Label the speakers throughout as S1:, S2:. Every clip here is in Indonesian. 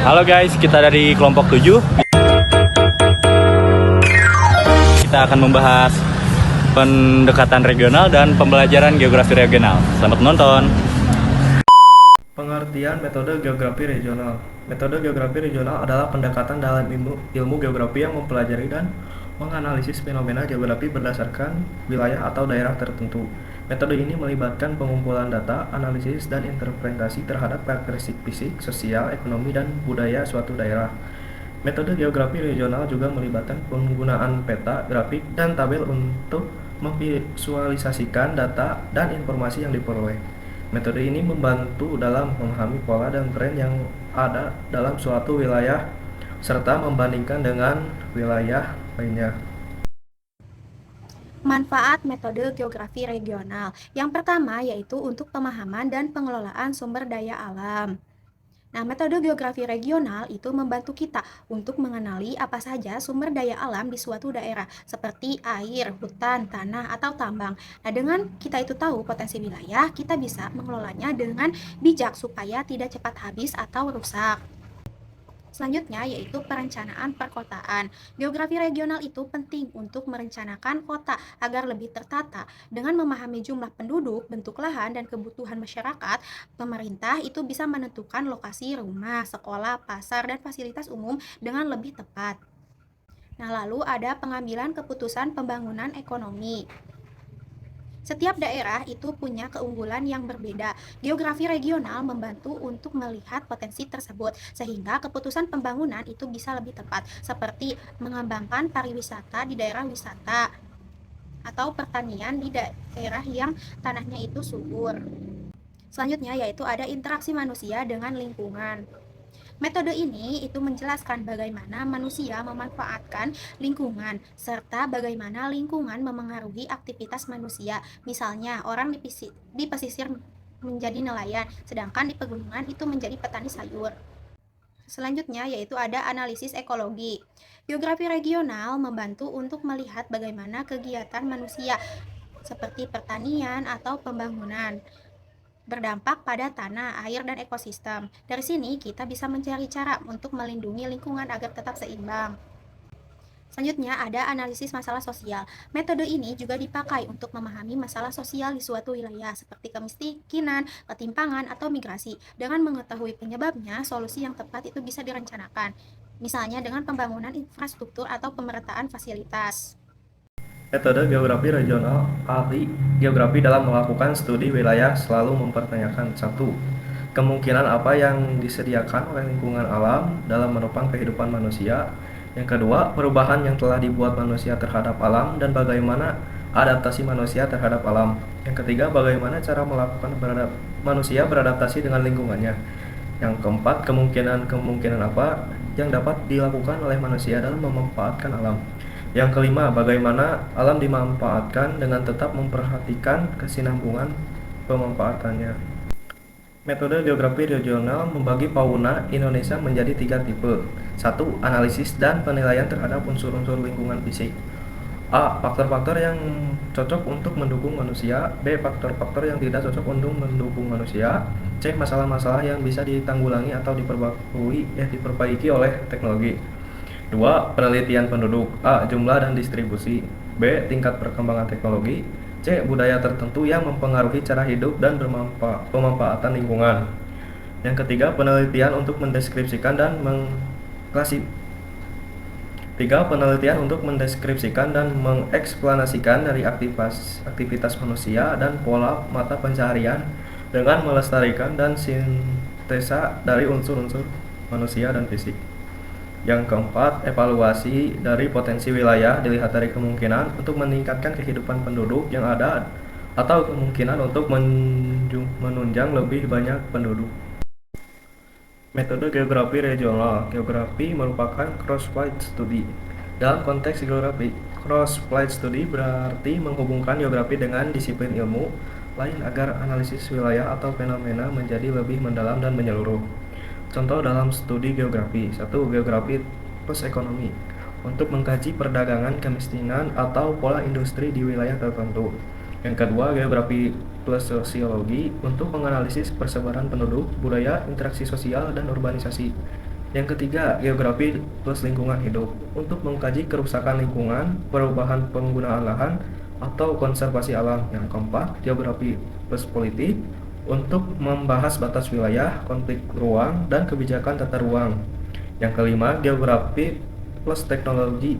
S1: Halo guys, kita dari kelompok 7. Kita akan membahas pendekatan regional dan pembelajaran geografi regional. Selamat menonton.
S2: Pengertian metode geografi regional. Metode geografi regional adalah pendekatan dalam ilmu geografi yang mempelajari dan menganalisis fenomena geografi berdasarkan wilayah atau daerah tertentu. Metode ini melibatkan pengumpulan data, analisis, dan interpretasi terhadap karakteristik fisik, sosial, ekonomi, dan budaya suatu daerah. Metode geografi regional juga melibatkan penggunaan peta, grafik, dan tabel untuk memvisualisasikan data dan informasi yang diperoleh. Metode ini membantu dalam memahami pola dan tren yang ada dalam suatu wilayah serta membandingkan dengan wilayah lainnya.
S3: Manfaat metode geografi regional. Yang pertama yaitu untuk pemahaman dan pengelolaan sumber daya alam. Nah, metode geografi regional itu membantu kita untuk mengenali apa saja sumber daya alam di suatu daerah, seperti air, hutan, tanah, atau tambang. Nah, dengan kita itu tahu potensi wilayah, kita bisa mengelolanya dengan bijak supaya tidak cepat habis atau rusak. Selanjutnya yaitu perencanaan perkotaan. Geografi regional itu penting untuk merencanakan kota agar lebih tertata. Dengan memahami jumlah penduduk, bentuk lahan, dan kebutuhan masyarakat, pemerintah itu bisa menentukan lokasi rumah, sekolah, pasar, dan fasilitas umum dengan lebih tepat. Nah, lalu ada pengambilan keputusan pembangunan ekonomi. Setiap daerah itu punya keunggulan yang berbeda. Geografi regional membantu untuk melihat potensi tersebut, sehingga keputusan pembangunan itu bisa lebih tepat, seperti mengembangkan pariwisata di daerah wisata, atau pertanian di daerah yang tanahnya itu subur. Selanjutnya yaitu ada interaksi manusia dengan lingkungan. Metode ini itu menjelaskan bagaimana manusia memanfaatkan lingkungan serta bagaimana lingkungan memengaruhi aktivitas manusia. Misalnya, orang di pesisir menjadi nelayan, sedangkan di pegunungan itu menjadi petani sayur. Selanjutnya yaitu ada analisis ekologi. Geografi regional membantu untuk melihat bagaimana kegiatan manusia seperti pertanian atau pembangunan berdampak pada tanah, air, dan ekosistem. Dari sini kita bisa mencari cara untuk melindungi lingkungan agar tetap seimbang. Selanjutnya ada analisis masalah sosial. Metode ini juga dipakai untuk memahami masalah sosial di suatu wilayah seperti kemiskinan, ketimpangan, atau migrasi. Dengan mengetahui penyebabnya, solusi yang tepat itu bisa direncanakan. Misalnya dengan pembangunan infrastruktur atau pemerataan fasilitas.
S2: Metode geografi regional. Ahli geografi dalam melakukan studi wilayah selalu mempertanyakan: 1. Kemungkinan apa yang disediakan oleh lingkungan alam dalam menopang kehidupan manusia. Yang kedua, perubahan yang telah dibuat manusia terhadap alam dan bagaimana adaptasi manusia terhadap alam. Yang ketiga, bagaimana cara manusia beradaptasi dengan lingkungannya. Yang keempat, kemungkinan apa yang dapat dilakukan oleh manusia dalam memanfaatkan alam. Yang kelima, bagaimana alam dimanfaatkan dengan tetap memperhatikan kesinambungan pemanfaatannya. Metode geografi regional membagi fauna Indonesia menjadi 3 tipe. 1. Analisis dan penilaian terhadap unsur-unsur lingkungan fisik. A. Faktor-faktor yang cocok untuk mendukung manusia. B. Faktor-faktor yang tidak cocok untuk mendukung manusia. C. Masalah-masalah yang bisa ditanggulangi atau diperbaiki oleh teknologi. 2. Penelitian penduduk. A. Jumlah dan distribusi. B. Tingkat perkembangan teknologi. C. Budaya tertentu yang mempengaruhi cara hidup dan pemanfaatan lingkungan. Yang ketiga, penelitian untuk mendeskripsikan dan mengeksplanasikan dari aktivitas manusia dan pola mata pencaharian dengan melestarikan dan sintesa dari unsur-unsur manusia dan fisik. Yang keempat, evaluasi dari potensi wilayah dilihat dari kemungkinan untuk meningkatkan kehidupan penduduk yang ada atau kemungkinan untuk menunjang lebih banyak penduduk. Metode geografi regional. Geografi merupakan cross-flight study. Dalam konteks geografi, cross-flight study berarti menghubungkan geografi dengan disiplin ilmu lain agar analisis wilayah atau fenomena menjadi lebih mendalam dan menyeluruh. Contoh dalam studi geografi. 1. Geografi plus ekonomi untuk mengkaji perdagangan, kemiskinan, atau pola industri di wilayah tertentu. Yang kedua, geografi plus sosiologi untuk menganalisis persebaran penduduk, budaya, interaksi sosial, dan urbanisasi. Yang ketiga, geografi plus lingkungan hidup. Untuk mengkaji kerusakan lingkungan, perubahan penggunaan lahan, atau konservasi alam. Yang keempat, geografi plus politik untuk membahas batas wilayah, konflik ruang, dan kebijakan tata ruang. Yang kelima, geografi plus teknologi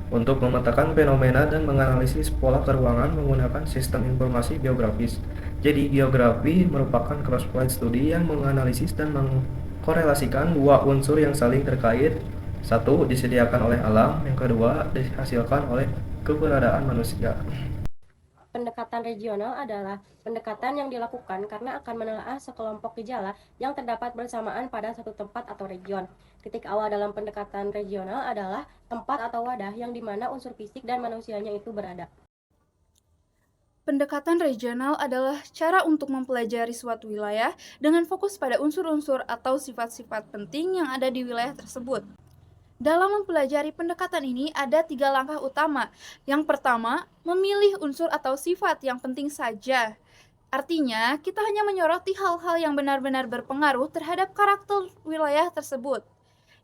S2: untuk memetakan fenomena dan menganalisis pola keruangan menggunakan sistem informasi geografis. Jadi, geografi merupakan cross-point study yang menganalisis dan mengkorelasikan dua unsur yang saling terkait. Satu, disediakan oleh alam, yang kedua, dihasilkan oleh keberadaan manusia.
S4: Pendekatan regional adalah pendekatan yang dilakukan karena akan menelaah sekelompok gejala yang terdapat bersamaan pada satu tempat atau region. Titik awal dalam pendekatan regional adalah tempat atau wadah yang dimana unsur fisik dan manusianya itu berada.
S5: Pendekatan regional adalah cara untuk mempelajari suatu wilayah dengan fokus pada unsur-unsur atau sifat-sifat penting yang ada di wilayah tersebut. Dalam mempelajari pendekatan ini ada 3 langkah utama. Yang pertama, memilih unsur atau sifat yang penting saja. Artinya, kita hanya menyoroti hal-hal yang benar-benar berpengaruh terhadap karakter wilayah tersebut.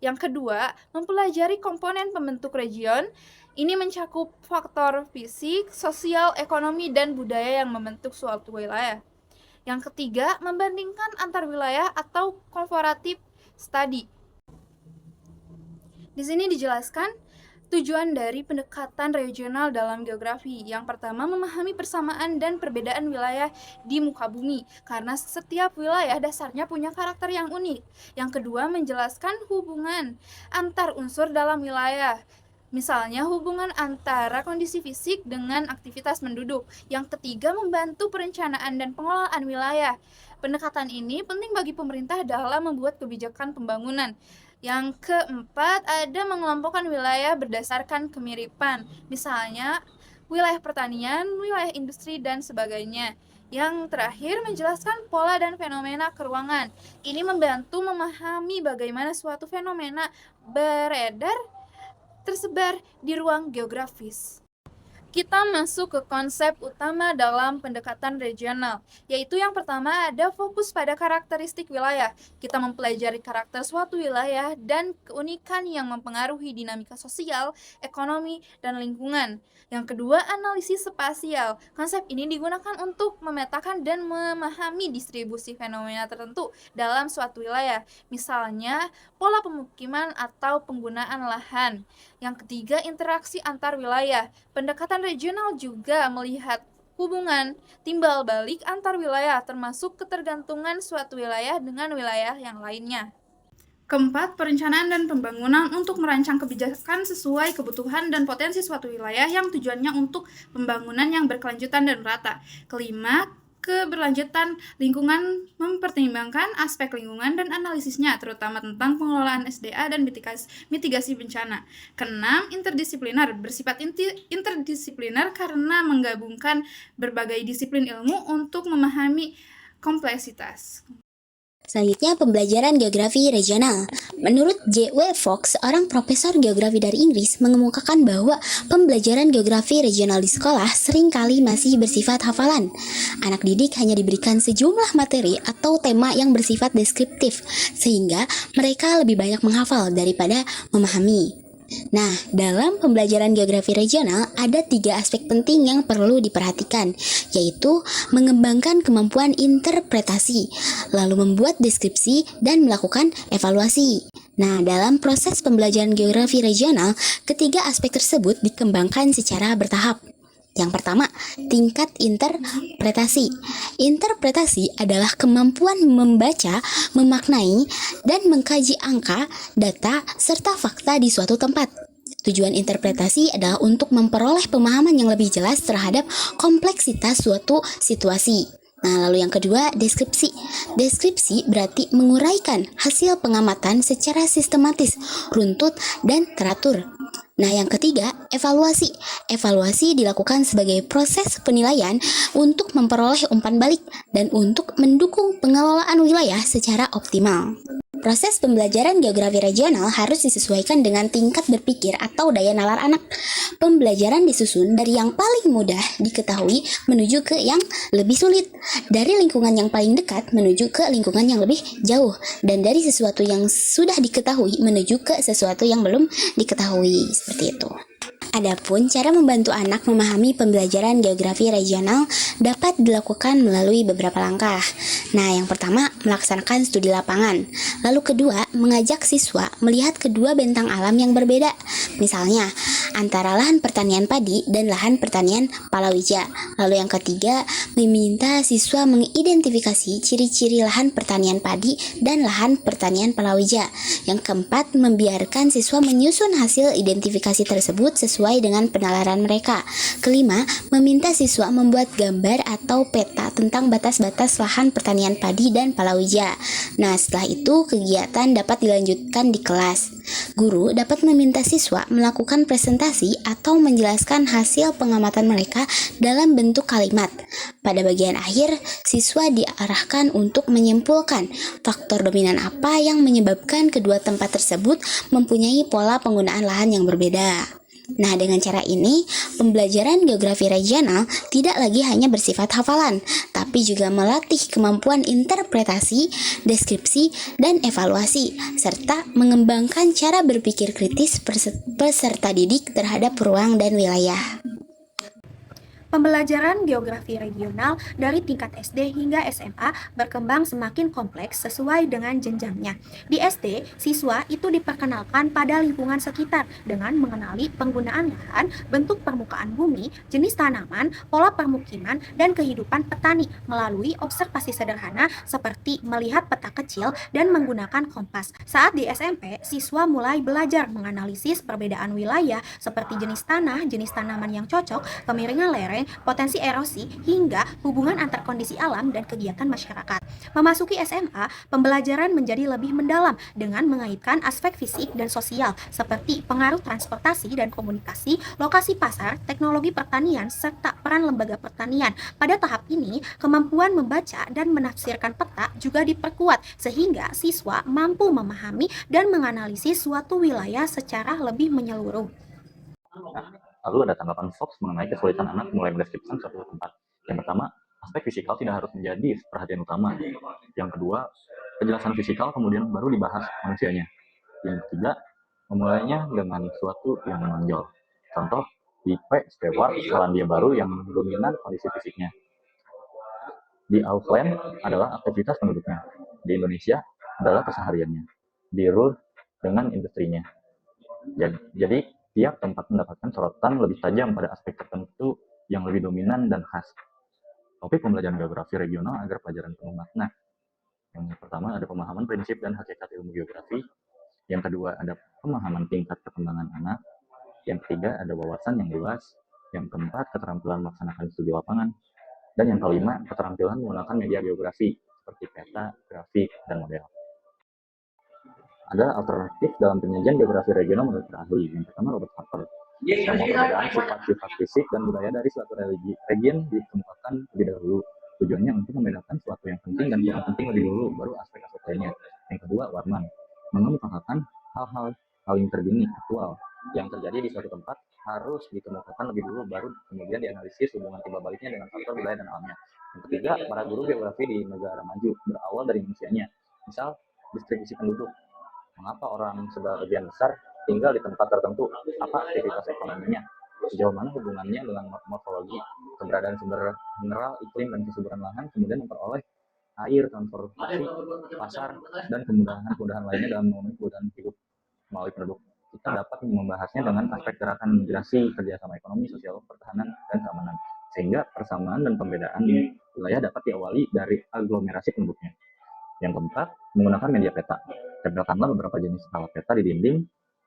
S5: Yang kedua, mempelajari komponen pembentuk region. Ini mencakup faktor fisik, sosial, ekonomi, dan budaya yang membentuk suatu wilayah. Yang ketiga, membandingkan antar wilayah atau comparative study. Di sini dijelaskan tujuan dari pendekatan regional dalam geografi. Yang pertama, memahami persamaan dan perbedaan wilayah di muka bumi, karena setiap wilayah dasarnya punya karakter yang unik. Yang kedua, menjelaskan hubungan antar unsur dalam wilayah. Misalnya, hubungan antara kondisi fisik dengan aktivitas penduduk. Yang ketiga, membantu perencanaan dan pengelolaan wilayah. Pendekatan ini penting bagi pemerintah dalam membuat kebijakan pembangunan. Yang keempat, ada mengelompokkan wilayah berdasarkan kemiripan, misalnya wilayah pertanian, wilayah industri, dan sebagainya. Yang terakhir, menjelaskan pola dan fenomena keruangan. Ini membantu memahami bagaimana suatu fenomena tersebar di ruang geografis. Kita masuk ke konsep utama dalam pendekatan regional, yaitu yang pertama ada fokus pada karakteristik wilayah. Kita mempelajari karakter suatu wilayah dan keunikan yang mempengaruhi dinamika sosial, ekonomi, dan lingkungan. Yang kedua, analisis spasial. Konsep ini digunakan untuk memetakan dan memahami distribusi fenomena tertentu dalam suatu wilayah, misalnya pola pemukiman atau penggunaan lahan. Yang ketiga, interaksi antar wilayah. Pendekatan regional juga melihat hubungan timbal balik antar wilayah, termasuk ketergantungan suatu wilayah dengan wilayah yang lainnya. Keempat, perencanaan dan pembangunan untuk merancang kebijakan sesuai kebutuhan dan potensi suatu wilayah yang tujuannya untuk pembangunan yang berkelanjutan dan merata. Kelima, keberlanjutan lingkungan, mempertimbangkan aspek lingkungan dan analisisnya, terutama tentang pengelolaan SDA dan mitigasi bencana. Keenam, interdisipliner, bersifat interdisipliner karena menggabungkan berbagai disiplin ilmu untuk memahami kompleksitas.
S6: Selanjutnya, pembelajaran geografi regional. Menurut J.W. Fox, seorang profesor geografi dari Inggris, mengemukakan bahwa pembelajaran geografi regional di sekolah seringkali masih bersifat hafalan. Anak didik hanya diberikan sejumlah materi atau tema yang bersifat deskriptif, sehingga mereka lebih banyak menghafal daripada memahami. Nah, dalam pembelajaran geografi regional ada 3 aspek penting yang perlu diperhatikan, yaitu mengembangkan kemampuan interpretasi, lalu membuat deskripsi, dan melakukan evaluasi. Nah, dalam proses pembelajaran geografi regional, ketiga aspek tersebut dikembangkan secara bertahap. Yang pertama, tingkat interpretasi. Interpretasi adalah kemampuan membaca, memaknai, dan mengkaji angka, data, serta fakta di suatu tempat. Tujuan interpretasi adalah untuk memperoleh pemahaman yang lebih jelas terhadap kompleksitas suatu situasi. Nah, lalu yang kedua, deskripsi. Deskripsi berarti menguraikan hasil pengamatan secara sistematis, runtut, dan teratur. Nah, yang ketiga, evaluasi. Evaluasi dilakukan sebagai proses penilaian untuk memperoleh umpan balik dan untuk mendukung pengelolaan wilayah secara optimal. Proses pembelajaran geografi regional harus disesuaikan dengan tingkat berpikir atau daya nalar anak. Pembelajaran disusun dari yang paling mudah diketahui menuju ke yang lebih sulit, dari lingkungan yang paling dekat menuju ke lingkungan yang lebih jauh, dan dari sesuatu yang sudah diketahui menuju ke sesuatu yang belum diketahui, seperti itu. Adapun cara membantu anak memahami pembelajaran geografi regional dapat dilakukan melalui beberapa langkah. Nah, yang pertama, melaksanakan studi lapangan. Lalu kedua, mengajak siswa melihat kedua bentang alam yang berbeda. Misalnya, antara lahan pertanian padi dan lahan pertanian palawija. Lalu yang ketiga, meminta siswa mengidentifikasi ciri-ciri lahan pertanian padi dan lahan pertanian palawija. Yang keempat, membiarkan siswa menyusun hasil identifikasi tersebut sesuai dengan penalaran mereka. Kelima, meminta siswa membuat gambar atau peta tentang batas-batas lahan pertanian padi dan palawija. Nah, setelah itu kegiatan dapat dilanjutkan di kelas. Guru dapat meminta siswa melakukan presentasi atau menjelaskan hasil pengamatan mereka dalam bentuk kalimat. Pada bagian akhir, siswa diarahkan untuk menyimpulkan faktor dominan apa yang menyebabkan kedua tempat tersebut mempunyai pola penggunaan lahan yang berbeda. Nah, dengan cara ini, pembelajaran geografi regional tidak lagi hanya bersifat hafalan, tapi juga melatih kemampuan interpretasi, deskripsi, dan evaluasi, serta mengembangkan cara berpikir kritis peserta didik terhadap ruang dan wilayah.
S3: Pembelajaran geografi regional dari tingkat SD hingga SMA berkembang semakin kompleks sesuai dengan jenjangnya. Di SD, siswa itu diperkenalkan pada lingkungan sekitar dengan mengenali penggunaan lahan, bentuk permukaan bumi, jenis tanaman, pola permukiman, dan kehidupan petani melalui observasi sederhana seperti melihat peta kecil dan menggunakan kompas. Saat di SMP, siswa mulai belajar menganalisis perbedaan wilayah seperti jenis tanah, jenis tanaman yang cocok, kemiringan lereng, potensi erosi, hingga hubungan antar kondisi alam dan kegiatan masyarakat. Memasuki SMA, pembelajaran menjadi lebih mendalam dengan mengaitkan aspek fisik dan sosial seperti pengaruh transportasi dan komunikasi, lokasi pasar, teknologi pertanian, serta peran lembaga pertanian. Pada tahap ini, kemampuan membaca dan menafsirkan peta juga diperkuat sehingga siswa mampu memahami dan menganalisis suatu wilayah secara lebih menyeluruh.
S1: Lalu ada tanggapan Fox mengenai kesulitan anak mulai mendeskripsikan suatu tempat. Yang pertama, aspek fisikal tidak harus menjadi perhatian utama. Yang kedua, penjelasan fisikal kemudian baru dibahas manusianya. Yang ketiga, memulainya dengan sesuatu yang menonjol. Contoh, di P. Stewart, Selandia Baru yang dominan kondisi fisiknya. Di Auckland adalah aktivitas penduduknya. Di Indonesia adalah kesehariannya. Di Ruhr dengan industrinya. Jadi tiap tempat mendapatkan sorotan lebih tajam pada aspek tertentu yang lebih dominan dan khas. Topik pembelajaran geografi regional agar pelajaran penuh makna. Yang pertama ada pemahaman prinsip dan hakikat ilmu geografi. Yang kedua ada pemahaman tingkat perkembangan anak. Yang ketiga ada wawasan yang luas. Yang keempat keterampilan melaksanakan studi lapangan. Dan yang kelima keterampilan menggunakan media geografi seperti peta, grafik, dan model. Ada alternatif dalam penyajian geografi regional menurut ahli. Yang pertama Robert Harper. Semua perbedaan sifat-sifat fisik dan budaya dari suatu region dikemukakan lebih dahulu. Tujuannya untuk membedakan suatu yang penting dan kurang penting lebih dulu, baru aspek-aspek lainnya. Yang kedua, Warman. Mengemukakan hal-hal paling terkini aktual yang terjadi di suatu tempat harus dikemukakan lebih dulu, baru kemudian dianalisis hubungan timbal baliknya dengan faktor wilayah dan alamnya. Yang ketiga, para guru geografi di negara maju berawal dari manusianya. Misal, distribusi penduduk. Mengapa orang sebagian besar tinggal di tempat tertentu? Apa aktivitas ekonominya? Sejauh mana hubungannya dengan morfologi, keberadaan sumber mineral, iklim, dan kesuburan lahan, kemudian memperoleh air, transportasi, pasar, dan kemudahan-kemudahan lainnya dalam memenuhi kebutuhan hidup melalui produk. Kita dapat membahasnya dengan aspek gerakan migrasi, kerjasama ekonomi, sosial, pertahanan, dan keamanan. Sehingga persamaan dan pembedaan di wilayah dapat diawali dari aglomerasi penduduknya. Yang keempat, menggunakan media peta. Tempelkanlah beberapa jenis skala peta di dinding.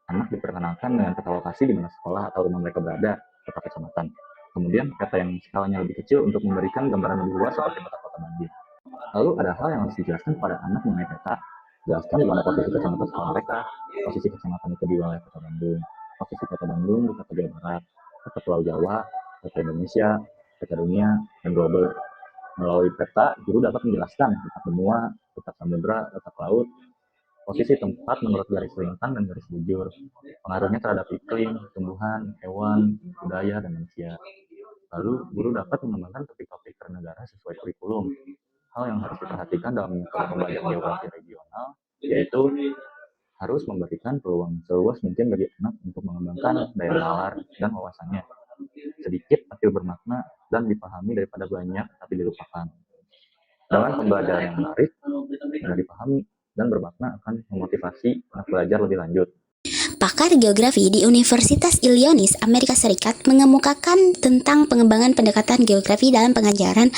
S1: Anak diperkenalkan dengan peta lokasi di mana sekolah atau rumah mereka berada, peta kecamatan. Kemudian peta yang skalanya lebih kecil untuk memberikan gambaran lebih luas seperti peta kota Bandung. Lalu ada hal yang harus dijelaskan pada anak mengenai peta. Jelaskan di mana posisi kecamatan sekolah mereka, posisi kecamatan itu di wilayah kota Bandung, posisi kota Bandung di kota Jawa Barat, kota Pulau Jawa, kota Indonesia, peta dunia, dan global. Melalui peta, guru dapat menjelaskan letak benua, letak samudera, letak laut, posisi tempat menurut garis lintang dan garis bujur, pengaruhnya terhadap iklim, tumbuhan, hewan, budaya, dan manusia. Lalu, guru dapat mengembangkan topik-topik per negara sesuai kurikulum. Hal yang harus diperhatikan dalam metode pembelajaran geografi regional, yaitu harus memberikan peluang seluas mungkin bagi anak untuk mengembangkan daya nalar dan wawasannya. Sedikit tapi bermakna dan dipahami daripada banyak tapi dilupakan. Dengan pembelajaran yang menarik, mudah dipahami, dan bermakna akan memotivasi anak belajar lebih lanjut.
S6: Pakar geografi di Universitas Illinois, Amerika Serikat mengemukakan tentang pengembangan pendekatan geografi dalam pengajaran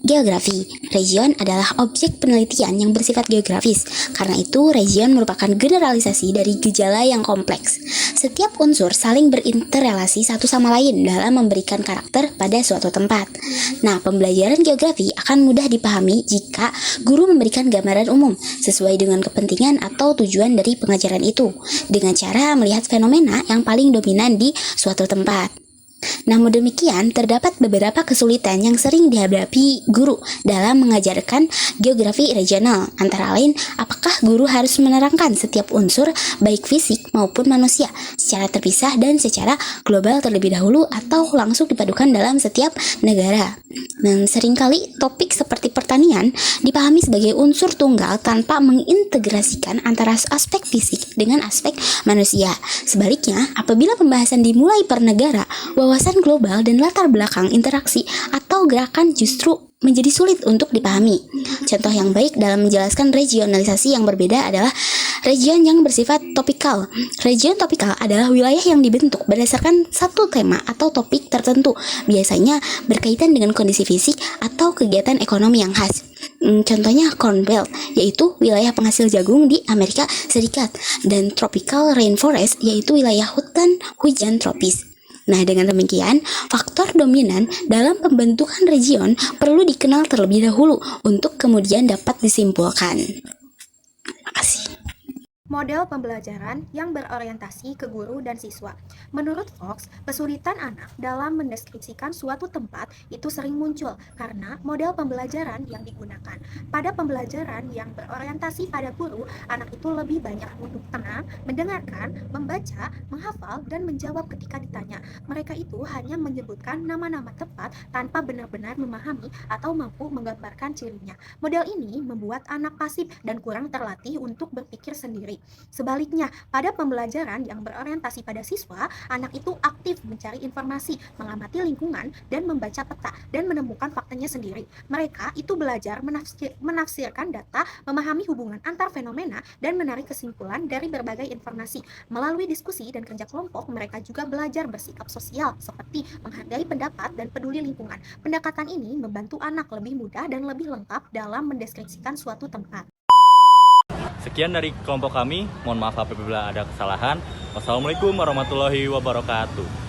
S6: geografi. Region adalah objek penelitian yang bersifat geografis. Karena itu, region merupakan generalisasi dari gejala yang kompleks. Setiap unsur saling berinterelasi satu sama lain dalam memberikan karakter pada suatu tempat. Nah, pembelajaran geografi akan mudah dipahami jika guru memberikan gambaran umum sesuai dengan kepentingan atau tujuan dari pengajaran itu, dengan cara melihat fenomena yang paling dominan di suatu tempat. Namun demikian, terdapat beberapa kesulitan yang sering dihadapi guru dalam mengajarkan geografi regional. Antara lain, apakah guru harus menerangkan setiap unsur, baik fisik maupun manusia, secara terpisah dan secara global terlebih dahulu, atau langsung dipadukan dalam setiap negara. Dan seringkali topik seperti pertanian dipahami sebagai unsur tunggal tanpa mengintegrasikan antara aspek fisik dengan aspek manusia. Sebaliknya, apabila pembahasan dimulai per negara, wawasan global dan latar belakang interaksi atau gerakan justru menjadi sulit untuk dipahami. Contoh yang baik dalam menjelaskan regionalisasi yang berbeda adalah region yang bersifat topikal. Region topikal adalah wilayah yang dibentuk berdasarkan satu tema atau topik tertentu, biasanya berkaitan dengan kondisi fisik atau kegiatan ekonomi yang khas. Contohnya Corn Belt, yaitu wilayah penghasil jagung di Amerika Serikat, dan Tropical Rainforest, yaitu wilayah hutan hujan tropis. Nah, dengan demikian, faktor dominan dalam pembentukan region perlu dikenal terlebih dahulu untuk kemudian dapat disimpulkan. Terima kasih.
S3: Model pembelajaran yang berorientasi ke guru dan siswa. Menurut Fox, kesulitan anak dalam mendeskripsikan suatu tempat itu sering muncul karena model pembelajaran yang digunakan. Pada pembelajaran yang berorientasi pada guru, anak itu lebih banyak untuk tenang, mendengarkan, membaca, menghafal, dan menjawab ketika ditanya. Mereka itu hanya menyebutkan nama-nama tempat tanpa benar-benar memahami atau mampu menggambarkan cirinya. Model ini membuat anak pasif dan kurang terlatih untuk berpikir sendiri. Sebaliknya, pada pembelajaran yang berorientasi pada siswa, anak itu aktif mencari informasi, mengamati lingkungan, dan membaca peta, dan menemukan faktanya sendiri. Mereka itu belajar menafsirkan data, memahami hubungan antar fenomena, dan menarik kesimpulan dari berbagai informasi. Melalui diskusi dan kerja kelompok, mereka juga belajar bersikap sosial, seperti menghargai pendapat dan peduli lingkungan. Pendekatan ini membantu anak lebih mudah dan lebih lengkap dalam mendeskripsikan suatu tempat.
S7: Sekian dari kelompok kami, mohon maaf apabila ada kesalahan. Wassalamualaikum warahmatullahi wabarakatuh.